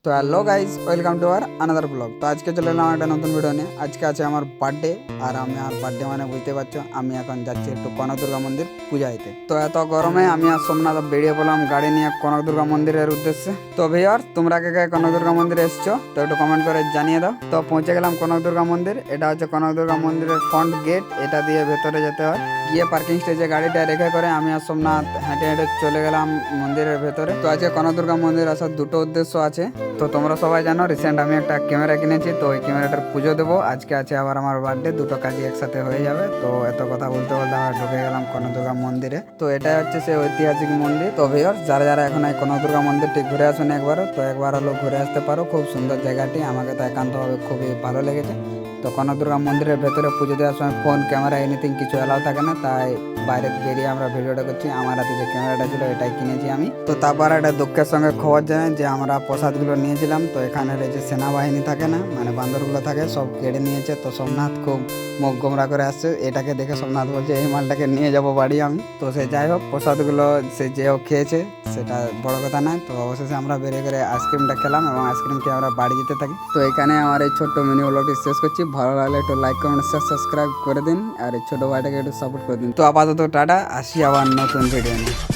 তো hello guys, welcome to our another blog. তো আজকে চলে এলাম একটা নতুন ভিডিও নিয়ে। আজকে আছে আমার বার্থডে, আর আমি আর বার্থডে মানে বুঝতে পারছো, আমি এখন যাচ্ছি একটু কনক দুর্গা মন্দির পূজাইতে। তো এত গরমে আমি আর সোমনাথ বেরিয়ে পড়লাম গাড়ি নিয়ে কনক দুর্গা মন্দিরের উদ্দেশ্যে। তো ভিউয়ার, তোমরা কে কে কনক দুর্গা মন্দিরে এসছো তো একটু কমেন্ট করে জানিয়ে দাও। তো পৌঁছে গেলাম কনক দুর্গা মন্দির। এটা হচ্ছে কনক দুর্গা মন্দিরের ফ্রন্ট গেট। এটা দিয়ে ভেতরে যেতে হয়, গিয়ে পার্কিং স্টেজে গাড়িটা রেখে করে আমি আর সোমনাথ হেঁটে হেঁটে চলে গেলাম মন্দিরের ভেতরে। তো আজকে কনক দুর্গা মন্দির আসার দুটো উদ্দেশ্য আছে। তো তোমরা সবাই জানো রিসেন্ট আমি একটা ক্যামেরা কিনেছি, তো ওই ক্যামেরাটার পুজো দেবো। আজকে আছে আবার আমার বার্থডে, দুটো কাজই একসাথে হয়ে যাবে। তো এত কথা বলতে বলতে আমরা ঢুকে গেলাম কনক দুর্গা মন্দিরে। তো এটা হচ্ছে সেই ঐতিহাসিক মন্দির। তো ভিউয়ার্স, যারা যারা এখন এই কনক দুর্গা মন্দিরটি ঘুরে আসুন একবারও, তো একবার হলো ঘুরে আসতে পারো। খুব সুন্দর জায়গাটি, আমাকে তো একান্তভাবে খুবই ভালো লেগেছে। তো কনক দুর্গা মন্দিরের ভেতরে পুজো দেওয়ার সময় ফোন, ক্যামেরা, এনিথিং কিছু অ্যালাউ থাকে না, তাই বাইরে বেরিয়ে আমরা ভিডিওটা করছি। আমার হাতে যে ক্যামেরাটা ছিল এটাই কিনেছি আমি। তো তারপর একটা দুঃখের সঙ্গে খবর জানাই যে আমরা প্রসাদগুলো নিয়েছিলাম, তো এখানে যে সেনাবাহিনী থাকে না, মানে বান্দরগুলো থাকে, সব কেড়ে নিয়েছে। তো সোমনাথ খুব মুখ গোমরা করে আসছে। এটাকে দেখে সোমনাথ বলছে এই মালটাকে নিয়ে যাব বাড়ি আমি। তো সে যাই হোক, প্রসাদগুলো সে যে হোক খেয়েছে, সেটা বড় কথা নয়। তো অবশেষে আমরা বেরিয়ে করে আইসক্রিমটা খেলাম এবং আইসক্রিম খেয়ে আমরা বাড়ি যেতে থাকি। তো এখানে আমার এই ছোট্ট মিনি ব্লগটি শেষ করছি। ভালো লাগলে একটু লাইক, কমেন্ট, শেয়ার, সাবস্ক্রাইব করে দিন, আর এই ছোটো ভাইটাকে একটু সাপোর্ট করে দিন। তো আপাতত টাটা, আসি আবার নতুন ভিডিও নিয়ে।